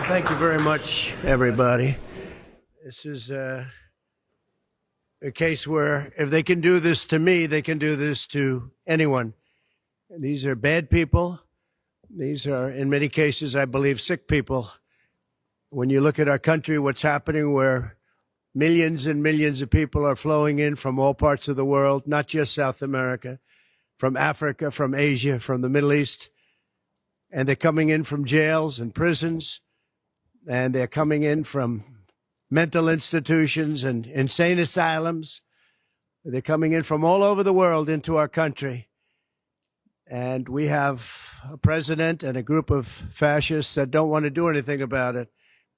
Thank you very much, everybody. This is a case where if they can do this to me, they can do this to anyone. These are bad people. These are, in many cases, I believe, sick people. When you look at our country, what's happening where millions and millions of people are flowing in from all parts of the world, not just South America, from Africa, from Asia, from the Middle East, and they're coming in from jails and prisons, and they're coming in from mental institutions and insane asylums. They're coming in from all over the world into our country. And we have a president and a group of fascists that don't want to do anything about it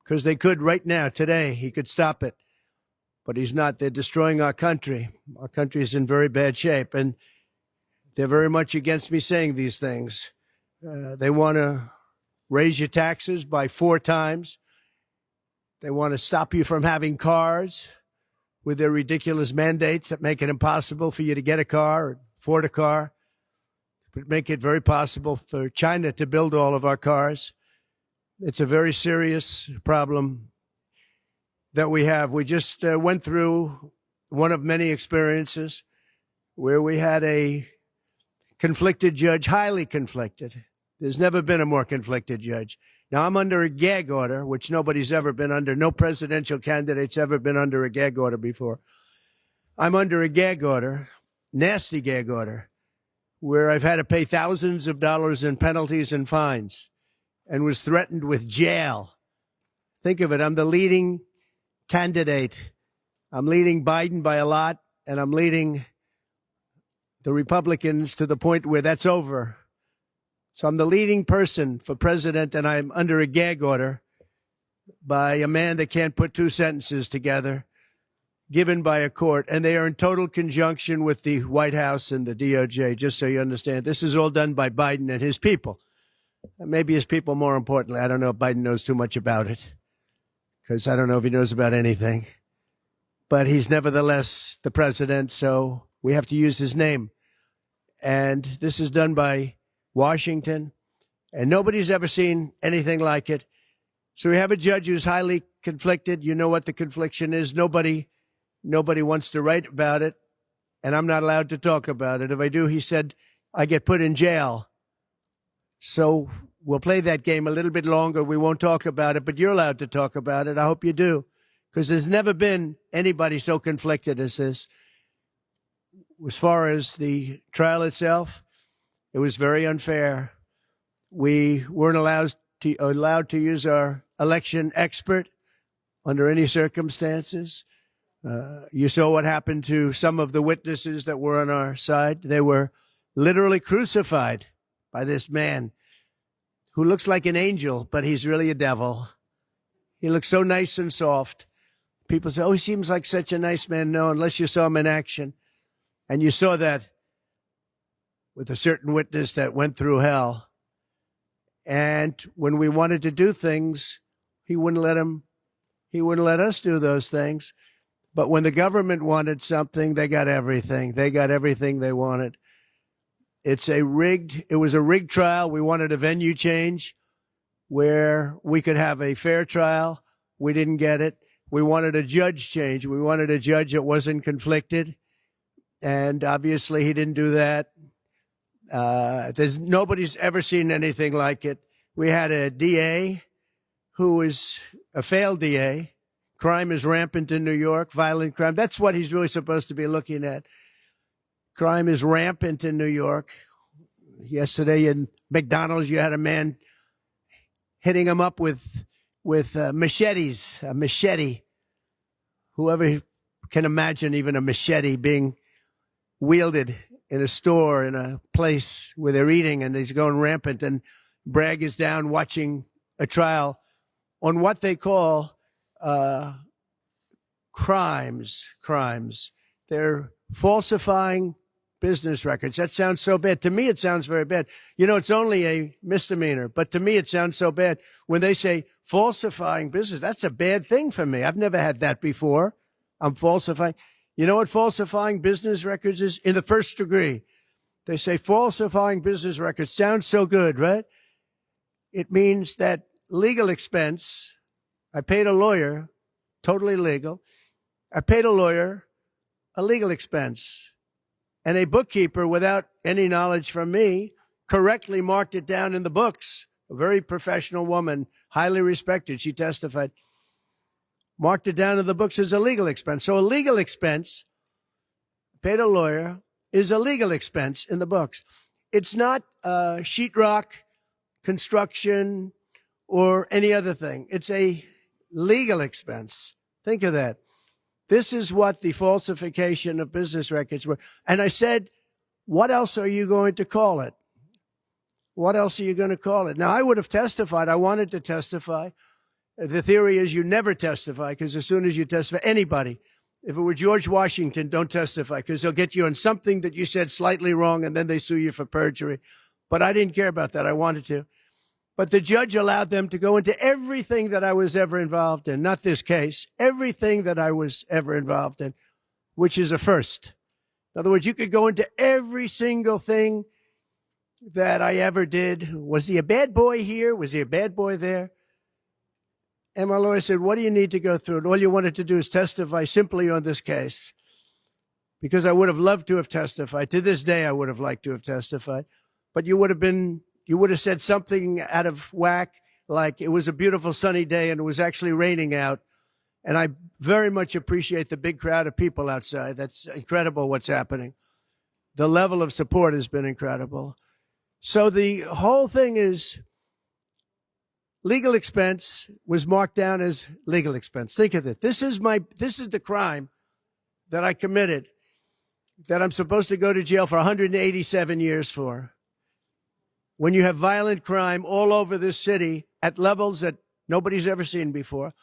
because they could right now, today, he could stop it. But he's not. They're destroying our country. Our country is in very bad shape. And they're very much against me saying these things. They want to raise your taxes by 4 times. They want to stop you from having cars with their ridiculous mandates that make it impossible for you to get a car or afford a car. But make it very possible for China to build all of our cars. It's a very serious problem that we have. We just went through one of many experiences where we had a conflicted judge, highly conflicted. There's never been a more conflicted judge. Now, I'm under a gag order, which nobody's ever been under. No presidential candidate's ever been under a gag order before. I'm under a gag order, nasty gag order, where I've had to pay thousands of dollars in penalties and fines and was threatened with jail. Think of it. I'm the leading candidate. I'm leading Biden by a lot, and I'm leading the Republicans to the point where that's over. So I'm the leading person for president, and I'm under a gag order by a man that can't put 2 sentences together, given by a court. And they are in total conjunction with the White House and the DOJ, just so you understand. This is all done by Biden and his people. Maybe his people more importantly. I don't know if Biden knows too much about it, because I don't know if he knows about anything. But he's nevertheless the president, so we have to use his name. And this is done by Washington, and nobody's ever seen anything like it. So we have a judge who's highly conflicted. You know what the confliction is. Nobody wants to write about it, and I'm not allowed to talk about it. If I do, he said, I get put in jail. So we'll play that game a little bit longer. We won't talk about it, but you're allowed to talk about it. I hope you do, because there's never been anybody so conflicted as this. As far as the trial itself, it was very unfair. We weren't allowed to use our election expert under any circumstances. You saw what happened to some of the witnesses that were on our side. They were literally crucified by this man who looks like an angel, but he's really a devil. He looks so nice and soft. People say, oh, he seems like such a nice man. No, unless you saw him in action. And you saw that with a certain witness that went through hell. And when we wanted to do things, he wouldn't let us do those things. But when the government wanted something, they got everything. They got everything they wanted. It was a rigged trial. We wanted a venue change where we could have a fair trial. We didn't get it. We wanted a judge change. We wanted a judge that wasn't conflicted. And obviously he didn't do that. Nobody's ever seen anything like it. We had a DA who was a failed DA. Crime is rampant in New York, violent crime. That's what he's really supposed to be looking at. Crime is rampant in New York. Yesterday in McDonald's, you had a man hitting him up with machetes, a machete. Whoever can imagine even a machete being wielded in a store, in a place where they're eating, and he's going rampant. And Bragg is down watching a trial on what they call crimes. They're falsifying business records. That sounds so bad. To me, it sounds very bad. You know, it's only a misdemeanor, but to me, it sounds so bad. When they say falsifying business, that's a bad thing for me. I've never had that before. I'm falsifying. You know what falsifying business records is? In the first degree. They say falsifying business records. Sounds so good, right? It means that legal expense. I paid a lawyer, totally legal. I paid a lawyer a legal expense. And a bookkeeper, without any knowledge from me, correctly marked it down in the books. A very professional woman, highly respected. She testified, marked it down in the books as a legal expense. So a legal expense, paid a lawyer, is a legal expense in the books. It's not sheetrock, construction, or any other thing. It's a legal expense. Think of that. This is what the falsification of business records were. And I said, what else are you going to call it? What else are you going to call it? Now, I would have testified. I wanted to testify. The theory is you never testify, because as soon as you testify, anybody, if it were George Washington, don't testify, because they'll get you on something that you said slightly wrong, and then they sue you for perjury. But I didn't care about that. I wanted to. But the judge allowed them to go into everything that I was ever involved in, not this case, everything that I was ever involved in, which is a first. In other words, you could go into every single thing that I ever did. Was he a bad boy here? Was he a bad boy there? And my lawyer said, what do you need to go through? And all you wanted to do is testify simply on this case, because I would have loved to have testified. To this day, I would have liked to have testified. But you would have said something out of whack, like it was a beautiful sunny day and it was actually raining out. And I very much appreciate the big crowd of people outside. That's incredible what's happening. The level of support has been incredible. So the whole thing is legal expense was marked down as legal expense. Think of it. This is the crime that I committed, that I'm supposed to go to jail for 187 years for. When you have violent crime all over this city at levels that nobody's ever seen before,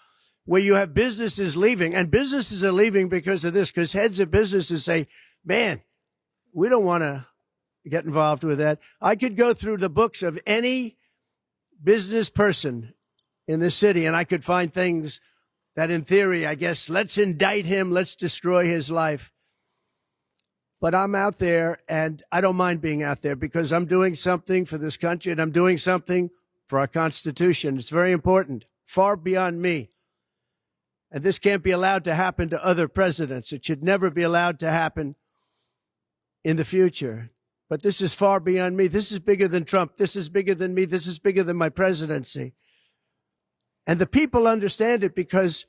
where you have businesses leaving, and businesses are leaving because of this, because heads of businesses say, man, we don't want to get involved with that. I could go through the books of any business person in this city, and I could find things that in theory, I guess, let's indict him, let's destroy his life. But I'm out there, and I don't mind being out there, because I'm doing something for this country, and I'm doing something for our Constitution. It's very important, far beyond me. And this can't be allowed to happen to other presidents. It should never be allowed to happen in the future. But this is far beyond me. This is bigger than Trump. This is bigger than me. This is bigger than my presidency. And the people understand it, because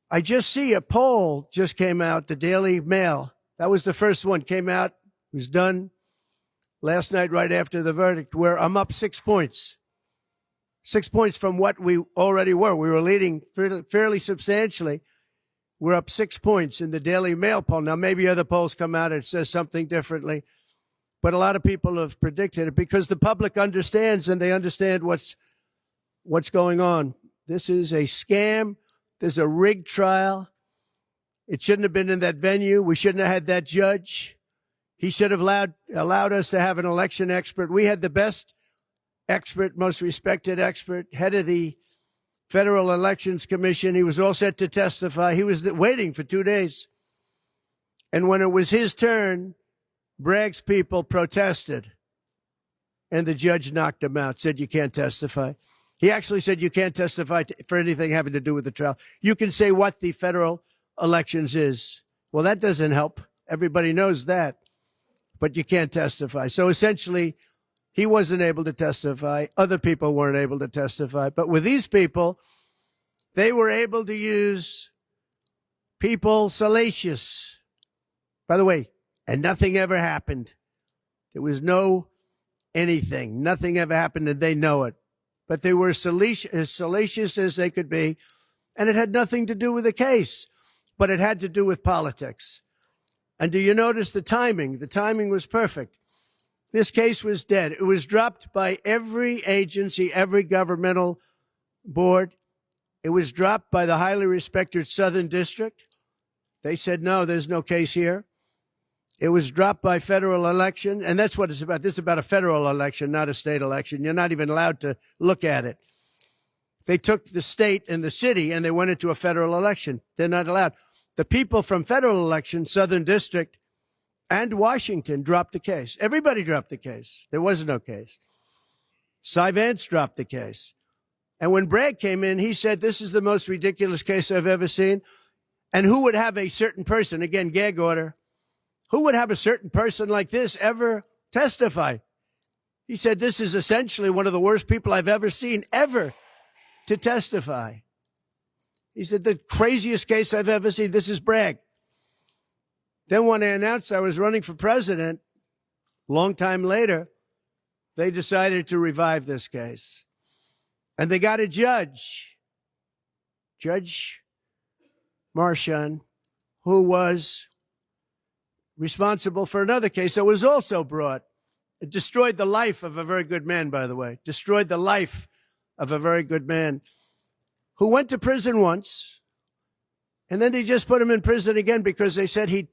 I just see a poll just came out, the Daily Mail. That was the first one, came out, it was done last night right after the verdict, where I'm up 6 points. 6 points from what we already were. We were leading fairly substantially. We're up 6 points in the Daily Mail poll. Now, maybe other polls come out and it says something differently, but a lot of people have predicted it, because the public understands, and they understand what's going on. This is a scam. There's a rigged trial. It shouldn't have been in that venue. We shouldn't have had that judge. He should have allowed us to have an election expert. We had the best expert, most respected expert, head of the Federal Elections Commission. He was all set to testify. He was waiting for 2 days. And when it was his turn, Bragg's people protested, and the judge knocked him out, said, you can't testify. He actually said, you can't testify for anything having to do with the trial. You can say what the federal elections is. Well, that doesn't help. Everybody knows that. But you can't testify. So essentially, he wasn't able to testify. Other people weren't able to testify. But with these people, they were able to use people salacious. By the way, and nothing ever happened. There was no anything. Nothing ever happened, and they know it. But they were as salacious as they could be, and it had nothing to do with the case, but it had to do with politics. And do you notice the timing? The timing was perfect. This case was dead. It was dropped by every agency, every governmental board. It was dropped by the highly respected Southern District. They said, no, there's no case here. It was dropped by federal election, and that's what it's about. This is about a federal election, not a state election. You're not even allowed to look at it. They took the state and the city, and they went into a federal election. They're not allowed. The people from federal election, Southern District, and Washington dropped the case. Everybody dropped the case. There was no case. Cy Vance dropped the case. And when Bragg came in, he said, this is the most ridiculous case I've ever seen. And who would have a certain person, again, gag order, who would have a certain person like this ever testify? He said, this is essentially one of the worst people I've ever seen ever to testify. He said, the craziest case I've ever seen. This is Bragg. Then when I announced I was running for president, long time later, they decided to revive this case. And they got a judge, Judge Marchand, who was responsible for another case that was also brought. It destroyed the life of a very good man, by the way. Destroyed the life of a very good man who went to prison once, and then they just put him in prison again because they said he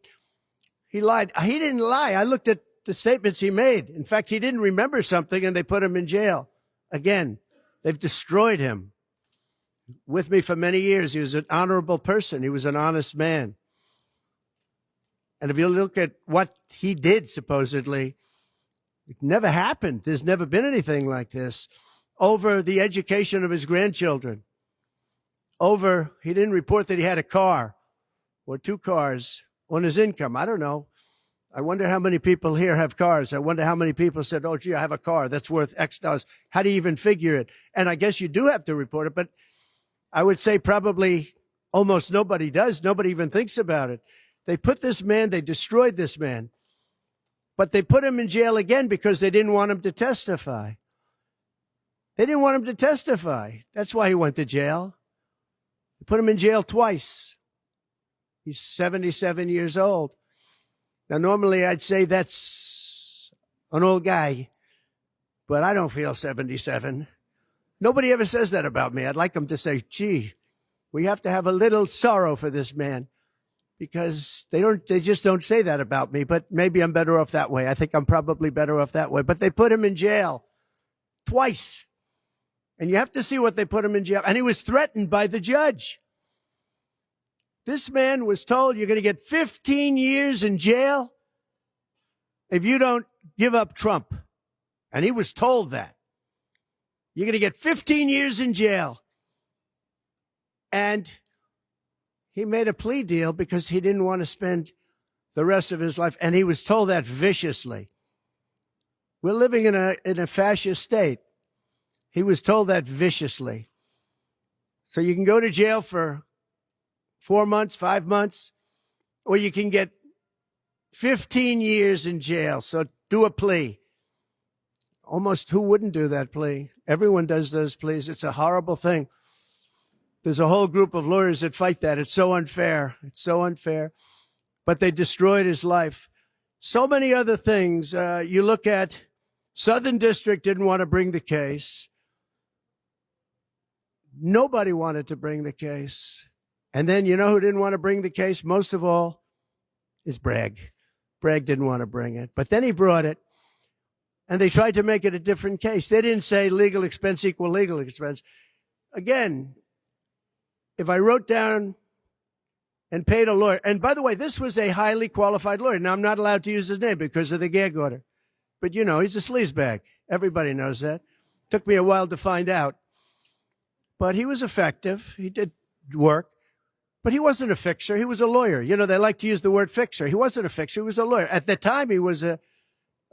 lied. He didn't lie. I looked at the statements he made. In fact, he didn't remember something, and they put him in jail. Again, they've destroyed him. With me for many years, he was an honorable person. He was an honest man. And if you look at what he did, supposedly, it never happened. There's never been anything like this. Over the education of his grandchildren. Over, he didn't report that he had a car or 2 cars on his income. I don't know. I wonder how many people here have cars. I wonder how many people said, oh, gee, I have a car that's worth X dollars. How do you even figure it? And I guess you do have to report it, but I would say probably almost nobody does. Nobody even thinks about it. They put this man, they destroyed this man, but they put him in jail again because they didn't want him to testify. They didn't want him to testify. That's why he went to jail. They put him in jail twice. He's 77 years old. Now, normally I'd say that's an old guy, but I don't feel 77. Nobody ever says that about me. I'd like them to say, gee, we have to have a little sorrow for this man, because they just don't say that about me, but maybe I'm better off that way. I think I'm probably better off that way. But they put him in jail twice. And you have to see what they put him in jail. And he was threatened by the judge. This man was told, you're going to get 15 years in jail if you don't give up Trump. And he was told that. You're going to get 15 years in jail. And he made a plea deal because he didn't want to spend the rest of his life. And he was told that viciously. We're living in a fascist state. He was told that viciously. So you can go to jail for 4 months, 5 months, or you can get 15 years in jail. So do a plea. Almost who wouldn't do that plea? Everyone does those pleas. It's a horrible thing. There's a whole group of lawyers that fight that. It's so unfair. It's so unfair. But they destroyed his life. So many other things. You look at Southern District didn't want to bring the case. Nobody wanted to bring the case. And then you know who didn't want to bring the case? Most of all is Bragg. Bragg didn't want to bring it. But then he brought it. And they tried to make it a different case. They didn't say legal expense equal legal expense. Again, if I wrote down and paid a lawyer, and by the way, this was a highly qualified lawyer. Now, I'm not allowed to use his name because of the gag order. But, you know, he's a sleazebag. Everybody knows that. Took me a while to find out. But he was effective. He did work. But he wasn't a fixer. He was a lawyer. You know, they like to use the word fixer. He wasn't a fixer. He was a lawyer. At the time, he was a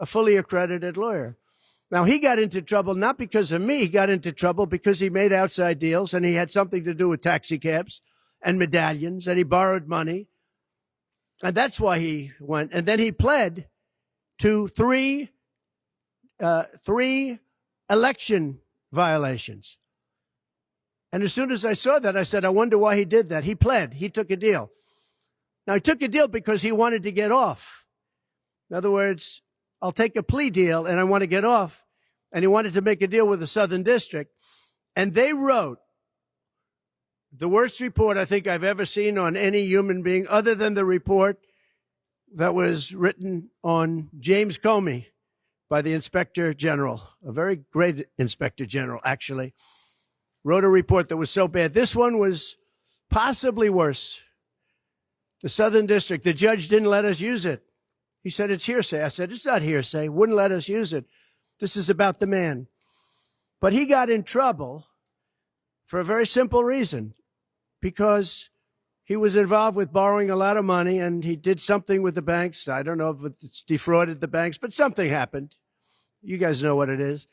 fully accredited lawyer. Now, he got into trouble not because of me. He got into trouble because he made outside deals, and he had something to do with taxi cabs and medallions, and he borrowed money. And that's why he went. And then he pled to three election violations. And as soon as I saw that, I said, I wonder why he did that. He pled. He took a deal. Now, he took a deal because he wanted to get off. In other words, I'll take a plea deal and I want to get off. And he wanted to make a deal with the Southern District. And they wrote the worst report I think I've ever seen on any human being, other than the report that was written on James Comey by the Inspector General, a very great Inspector General, actually, wrote a report that was so bad. This one was possibly worse. The Southern District, the judge didn't let us use it. He said, it's hearsay. I said, it's not hearsay. Wouldn't let us use it. This is about the man. But he got in trouble for a very simple reason, because he was involved with borrowing a lot of money and he did something with the banks. I don't know if it's defrauded the banks, but something happened. You guys know what it is.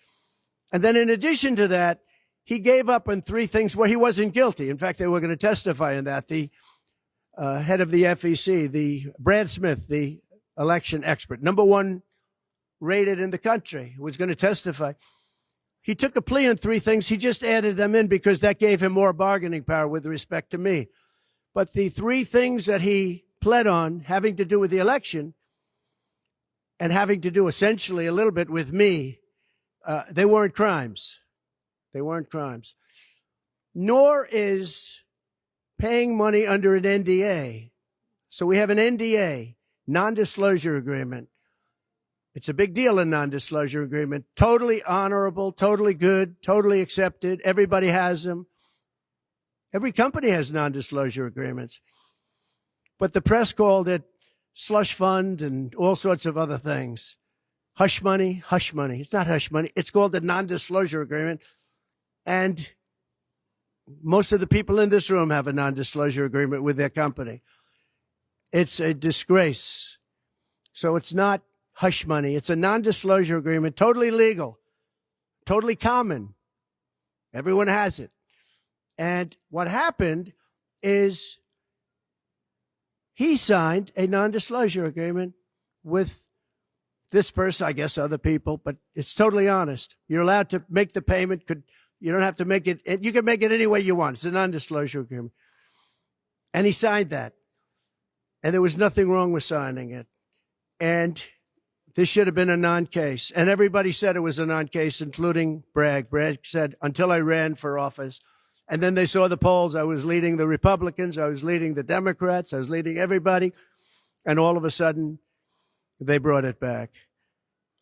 And then in addition to that, he gave up on three things where he wasn't guilty. In fact, they were going to testify in that. The head of the FEC, the Brad Smith, the election expert, #1 rated in the country, was going to testify. He took a plea on three things. He just added them in because that gave him more bargaining power with respect to me. But the three things that he pled on, having to do with the election and having to do essentially a little bit with me, they weren't crimes. They weren't crimes. Nor is paying money under an NDA. So we have an NDA, non-disclosure agreement. It's a big deal, a non-disclosure agreement. Totally honorable, totally good, totally accepted. Everybody has them. Every company has non-disclosure agreements. But the press called it slush fund and all sorts of other things. Hush money, hush money. It's not hush money. It's called a non-disclosure agreement. And most of the people in this room have a non-disclosure agreement with their company. It's a disgrace. So it's not hush money. It's a non-disclosure agreement, totally legal, totally common. Everyone has it. And what happened is he signed a non-disclosure agreement with this person, I guess other people, but it's totally honest. You're allowed to make the payment. You don't have to make it. You can make it any way you want. It's a non-disclosure agreement. And he signed that. And there was nothing wrong with signing it. And this should have been a non-case. And everybody said it was a non-case, including Bragg. Bragg said, until I ran for office. And then they saw the polls. I was leading the Republicans. I was leading the Democrats. I was leading everybody. And all of a sudden, they brought it back.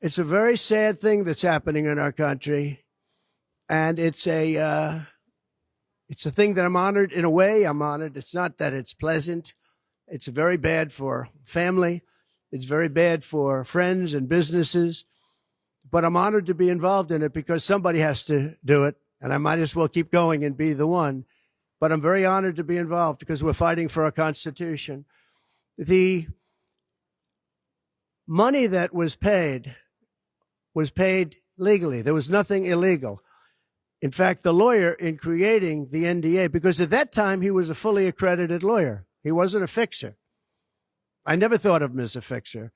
It's a very sad thing that's happening in our country. And it's a thing that I'm honored. In a way, I'm honored. It's not that it's pleasant. It's very bad for family. It's very bad for friends and businesses. But I'm honored to be involved in it because somebody has to do it. And I might as well keep going and be the one. But I'm very honored to be involved because we're fighting for our Constitution. The money that was paid legally. There was nothing illegal. In fact, the lawyer in creating the NDA, because at that time he was a fully accredited lawyer. He wasn't a fixer. I never thought of him as a fixer.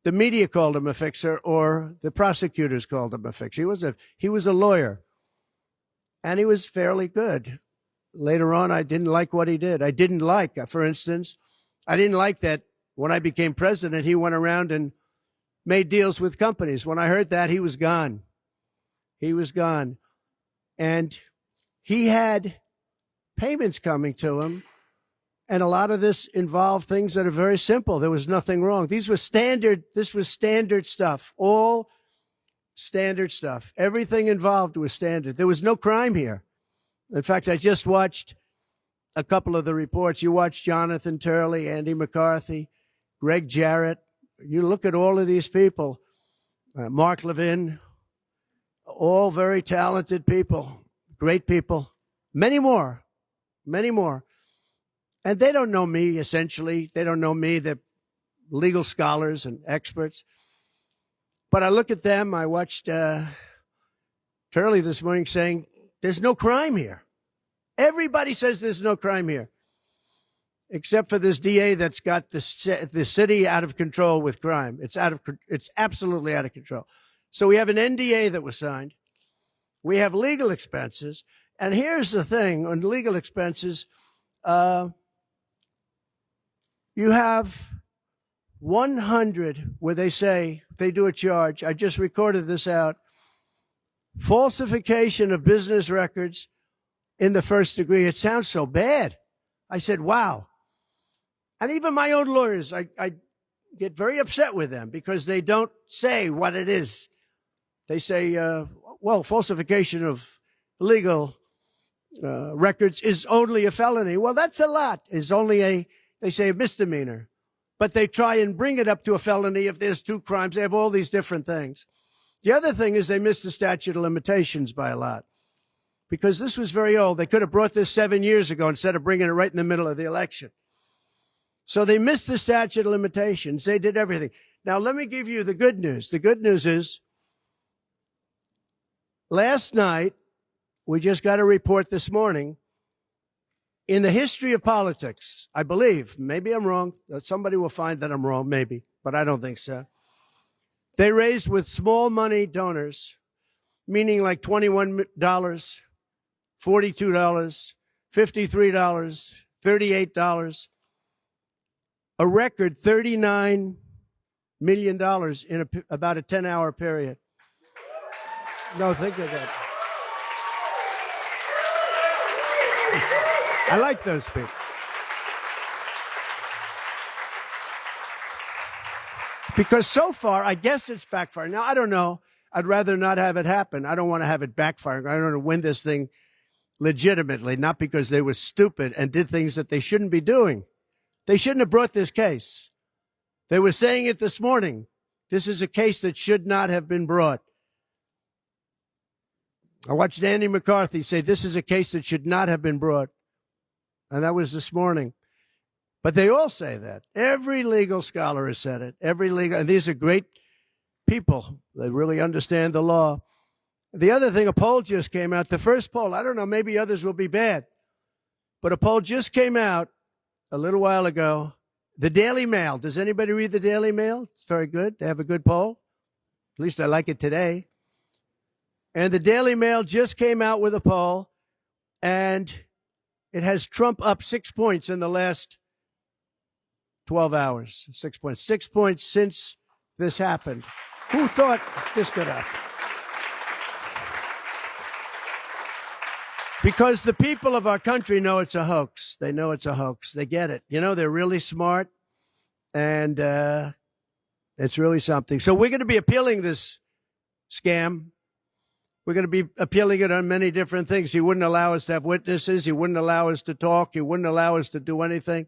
The media called him a fixer, or the prosecutors called him a fixer. He was a lawyer, and he was fairly good. Later on, I didn't like what he did. I didn't like, for instance, I didn't like that when I became president, he went around and made deals with companies. When I heard that, he was gone. He was gone. And he had payments coming to him. And a lot of this involved things that are very simple. There was nothing wrong. This was standard stuff, all standard stuff. Everything involved was standard. There was no crime here. In fact, I just watched a couple of the reports. You watched Jonathan Turley, Andy McCarthy, Greg Jarrett. You look at all of these people, Mark Levin, all very talented people, great people, many more. And they don't know me, essentially. They don't know me. They're legal scholars and experts. But I look at them. I watched Turley this morning saying, there's no crime here. Everybody says there's no crime here, except for this DA that's got the city out of control with crime. It's absolutely out of control. So we have an NDA that was signed. We have legal expenses. And here's the thing on legal expenses. You have 100 where they say they do a charge. I just recorded this out. Falsification of business records in the first degree. It sounds so bad. I said, wow. And even my own lawyers, I get very upset with them because they don't say what it is. They say, well, falsification of legal records is only a felony. Well, that's a lot. Is only they say a misdemeanor. But they try and bring it up to a felony if there's two crimes. They have all these different things. The other thing is they miss the statute of limitations by a lot. because this was very old. They could have brought this 7 years ago instead of bringing it right in the middle of the election. So they missed the statute of limitations. They did everything. Now, let me give you the good news. The good news is last night, we just got a report this morning, in the history of politics, I believe, maybe I'm wrong, somebody will find that I'm wrong, maybe, but I don't think so. They raised with small money donors, meaning like $21, $42, $53, $38, a record $39 million in about a 10-hour period. No, think of that. I like those people. Because so far, I guess it's backfiring. Now, I don't know. I'd rather not have it happen. I don't want to have it backfiring. I don't want to win this thing legitimately, not because they were stupid and did things that they shouldn't be doing. They shouldn't have brought this case. They were saying it this morning. This is a case that should not have been brought. I watched Andy McCarthy say this is a case that should not have been brought. And that was this morning. But they all say that. Every legal scholar has said it. And these are great people that really understand the law. The other thing, a poll just came out. The first poll, I don't know, maybe others will be bad. But a poll just came out a little while ago. The Daily Mail. Does anybody read the Daily Mail? It's very good. They have a good poll. At least I like it today. And the Daily Mail just came out with a poll, and it has Trump up 6 points in the last 12 hours. 6 points. 6 points since this happened. Who thought this could happen? Because the people of our country know it's a hoax. They know it's a hoax. They get it. You know, they're really smart, and it's really something. So we're going to be appealing this scam. We're going to be appealing it on many different things. He wouldn't allow us to have witnesses. He wouldn't allow us to talk. He wouldn't allow us to do anything.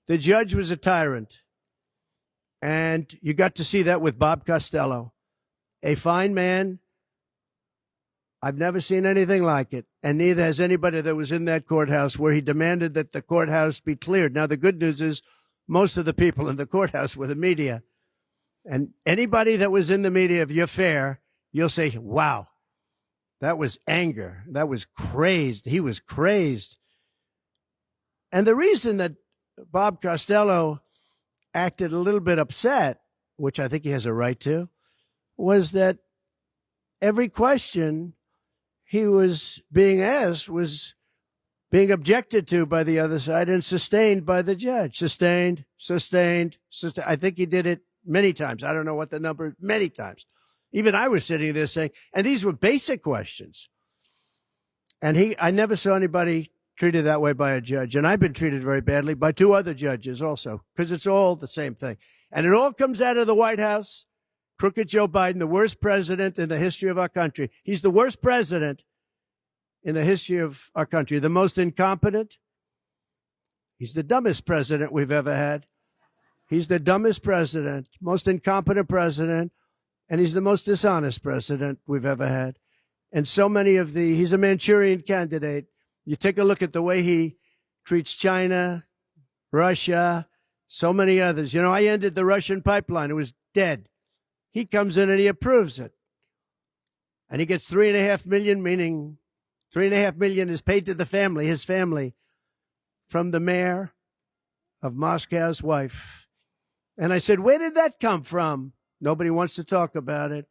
The judge was a tyrant. And you got to see that with Bob Costello, a fine man. I've never seen anything like it. And neither has anybody that was in that courthouse, where he demanded that the courthouse be cleared. Now, the good news is most of the people in the courthouse were the media. And anybody that was in the media, if you're fair, you'll say, wow. That was anger. That was crazed. He was crazed. And the reason that Bob Costello acted a little bit upset, which I think he has a right to, was that every question he was being asked was being objected to by the other side and sustained by the judge. Sustained. I think he did it many times. I don't know what the number, many times. Even I was sitting there saying, and these were basic questions. And I never saw anybody treated that way by a judge. And I've been treated very badly by two other judges also, because it's all the same thing. And it all comes out of the White House. Crooked Joe Biden, the worst president in the history of our country. He's the worst president in the history of our country. The most incompetent. He's the dumbest president we've ever had. He's the dumbest president, most incompetent president. And he's the most dishonest president we've ever had. And so many of he's a Manchurian candidate. You take a look at the way he treats China, Russia, so many others. You know, I ended the Russian pipeline. It was dead. He comes in and he approves it. And he gets $3.5 million, meaning $3.5 million is paid to the family, his family, from the mayor of Moscow's wife. And I said, where did that come from? Nobody wants to talk about it.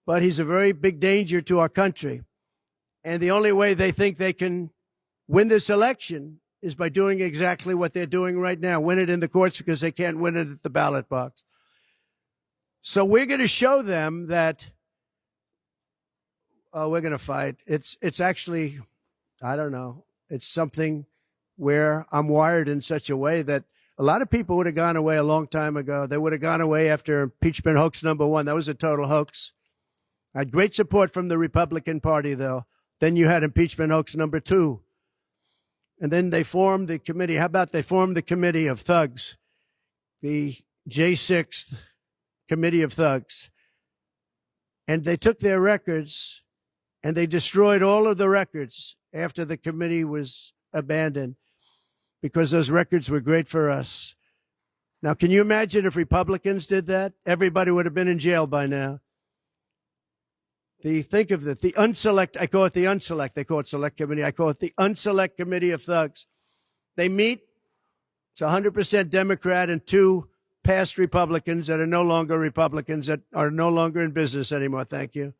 But he's a very big danger to our country. And the only way they think they can win this election is by doing exactly what they're doing right now. Win it in the courts because they can't win it at the ballot box. So we're going to show them that we're going to fight. It's actually, I don't know, it's something where I'm wired in such a way that a lot of people would have gone away a long time ago. They would have gone away after impeachment hoax number 1. That was a total hoax. I had great support from the Republican Party, though. Then you had impeachment hoax number 2. And then they formed the committee. How about they formed the committee of thugs, the J6 committee of thugs. And they took their records and they destroyed all of the records after the committee was abandoned because those records were great for us. Now, can you imagine if Republicans did that? Everybody would have been in jail by now. Think of it, the unselect, I call it the unselect, they call it select committee, I call it the unselect committee of thugs. They meet, it's 100% Democrat and 2 past Republicans that are no longer Republicans, that are no longer in business anymore, thank you.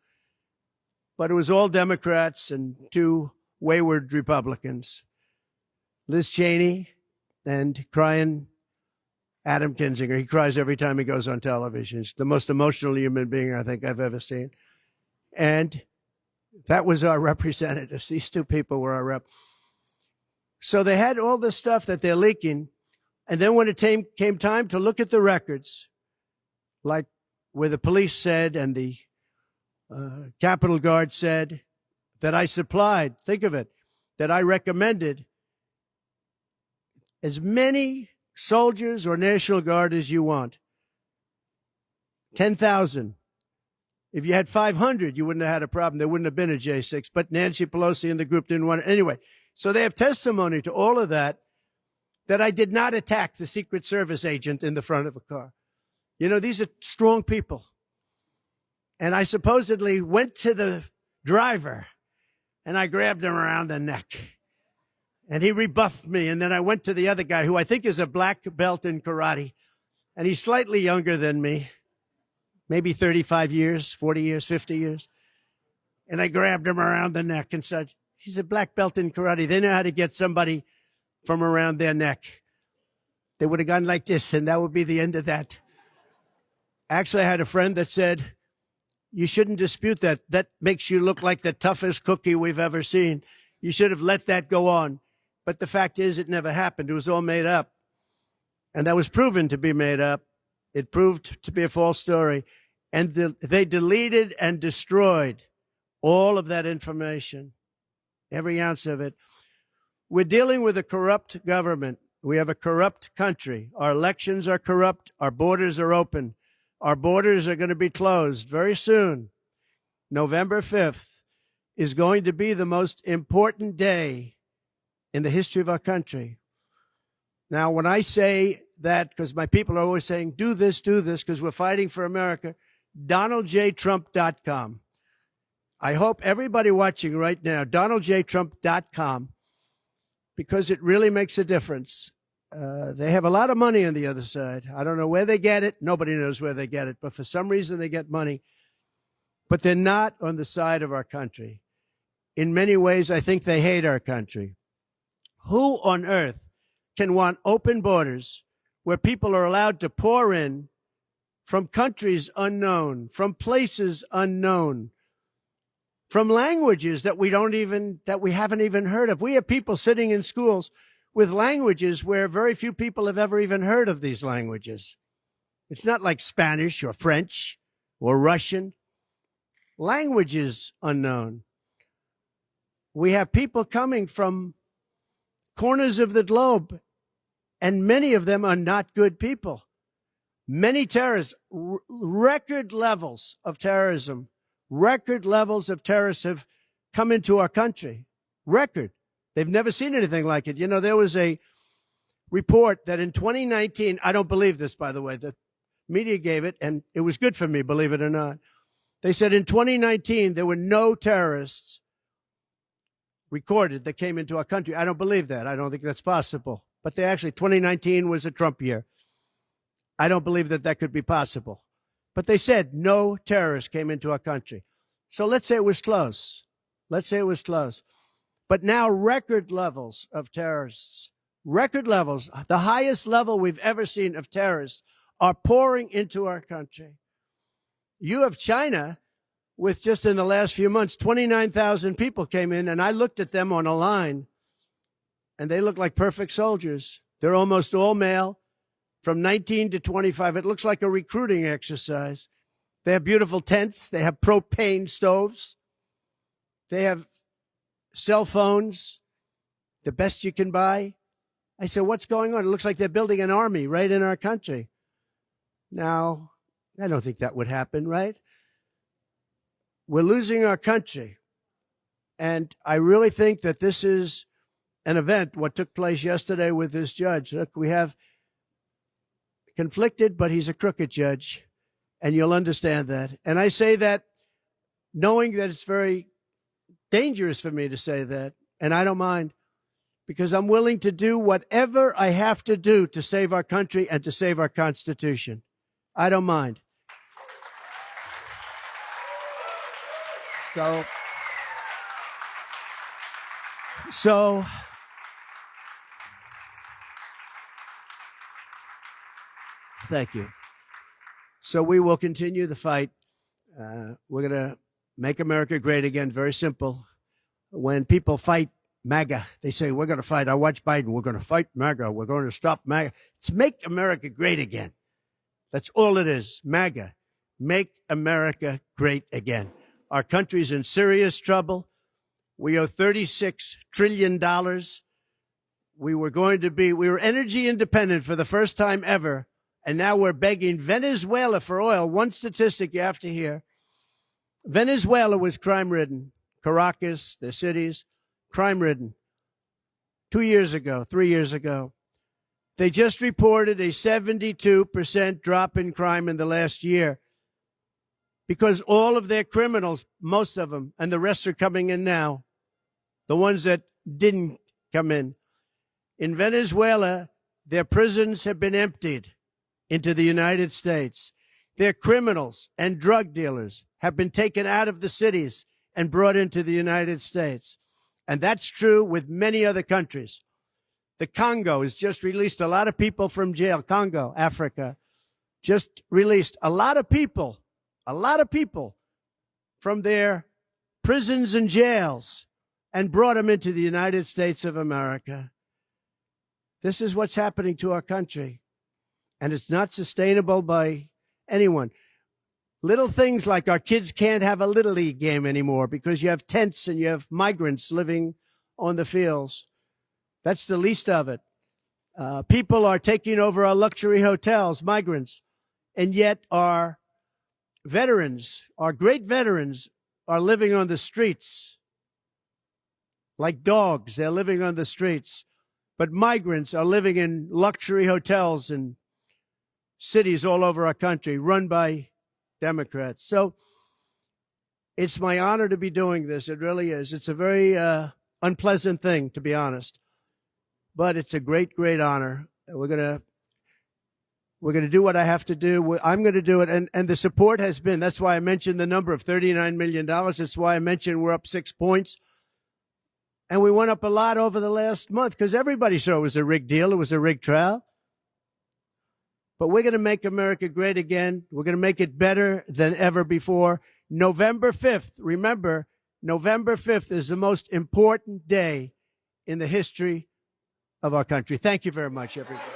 But it was all Democrats and 2 wayward Republicans. Liz Cheney and crying Adam Kinzinger. He cries every time he goes on television. He's the most emotional human being I think I've ever seen. And that was our representatives. These 2 people were our rep. So they had all this stuff that they're leaking. And then when it came time to look at the records, like where the police said and the Capitol Guard said that I supplied, think of it, that I recommended as many soldiers or National Guard as you want. 10,000. If you had 500, you wouldn't have had a problem. There wouldn't have been a J6. But Nancy Pelosi and the group didn't want it. Anyway, so they have testimony to all of that, that I did not attack the Secret Service agent in the front of a car. You know, these are strong people. And I supposedly went to the driver and I grabbed him around the neck. And he rebuffed me. And then I went to the other guy, who I think is a black belt in karate. And he's slightly younger than me. Maybe 35 years, 40 years, 50 years. And I grabbed him around the neck and said, he's a black belt in karate. They know how to get somebody from around their neck. They would have gone like this, and that would be the end of that. Actually, I had a friend that said, you shouldn't dispute that. That makes you look like the toughest cookie we've ever seen. You should have let that go on. But the fact is, it never happened. It was all made up. And that was proven to be made up. It proved to be a false story. And they deleted and destroyed all of that information, every ounce of it. We're dealing with a corrupt government. We have a corrupt country. Our elections are corrupt. Our borders are open. Our borders are going to be closed very soon. November 5th is going to be the most important day in the history of our country. Now, when I say that, because my people are always saying, do this, because we're fighting for America, DonaldJTrump.com. I hope everybody watching right now, DonaldJTrump.com, because it really makes a difference. They have a lot of money on the other side. I don't know where they get it. Nobody knows where they get it. But for some reason, they get money. But they're not on the side of our country. In many ways, I think they hate our country. Who on earth can want open borders where people are allowed to pour in from countries unknown, from places unknown, from languages that we haven't even heard of? We have people sitting in schools with languages where very few people have ever even heard of these languages. It's not like Spanish or French or Russian. Languages unknown. We have people coming from corners of the globe, and many of them are not good people. Many terrorists, record levels of terrorism, record levels of terrorists have come into our country. Record. They've never seen anything like it. You know, there was a report that in 2019, I don't believe this, by the way, the media gave it, and it was good for me, believe it or not. They said in 2019, there were no terrorists recorded that came into our country. I don't believe that. I don't think that's possible. But 2019 was a Trump year. I don't believe that that could be possible. But they said no terrorists came into our country. So let's say it was close. Let's say it was close. But now record levels of terrorists, record levels, the highest level we've ever seen of terrorists are pouring into our country. You have China with just in the last few months, 29,000 people came in, and I looked at them on a line, and they look like perfect soldiers. They're almost all male, from 19 to 25. It looks like a recruiting exercise. They have beautiful tents. They have propane stoves. They have cell phones, the best you can buy. I said, what's going on? It looks like they're building an army right in our country. Now, I don't think that would happen, right? We're losing our country. And I really think that this is an event, what took place yesterday with this judge. Look, we have conflicted, but he's a crooked judge, and you'll understand that. And I say that knowing that it's very dangerous for me to say that, and I don't mind, because I'm willing to do whatever I have to do to save our country and to save our Constitution. I don't mind. So thank you. So we will continue the fight. We're going to make America great again. Very simple. When people fight MAGA, they say, we're going to fight. I watch Biden. We're going to fight MAGA. We're going to stop MAGA. It's make America great again. That's all it is. MAGA. Make America great again. Our country's in serious trouble. We owe $36 trillion. We were energy independent for the first time ever. And now we're begging Venezuela for oil. One statistic you have to hear. Venezuela was crime-ridden. Caracas, the cities, crime-ridden. 2 years ago, 3 years ago. They just reported a 72% drop in crime in the last year because all of their criminals, most of them, and the rest are coming in now, the ones that didn't come in. In Venezuela, their prisons have been emptied into the United States. Their criminals and drug dealers have been taken out of the cities and brought into the United States. And that's true with many other countries. The Congo has just released a lot of people from jail. Congo, Africa, just released a lot of people from their prisons and jails and brought them into the United States of America. This is what's happening to our country. And it's not sustainable by anyone. Little things like our kids can't have a Little League game anymore because you have tents and you have migrants living on the fields. That's the least of it. People are taking over our luxury hotels, migrants, and yet our veterans, our great veterans, are living on the streets like dogs. They're living on the streets. But migrants are living in luxury hotels and cities all over our country run by Democrats. So it's my honor to be doing this. It really is. It's a very unpleasant thing, to be honest, but it's a great, great honor. We're going to do what I have to do. I'm going to do it. And the support has been, that's why I mentioned the number of $39 million. That's why I mentioned we're up 6 points. And we went up a lot over the last month because everybody saw it was a rigged deal. It was a rigged trial. But we're going to make America great again. We're going to make it better than ever before. November 5th, remember, November 5th is the most important day in the history of our country. Thank you very much, everybody.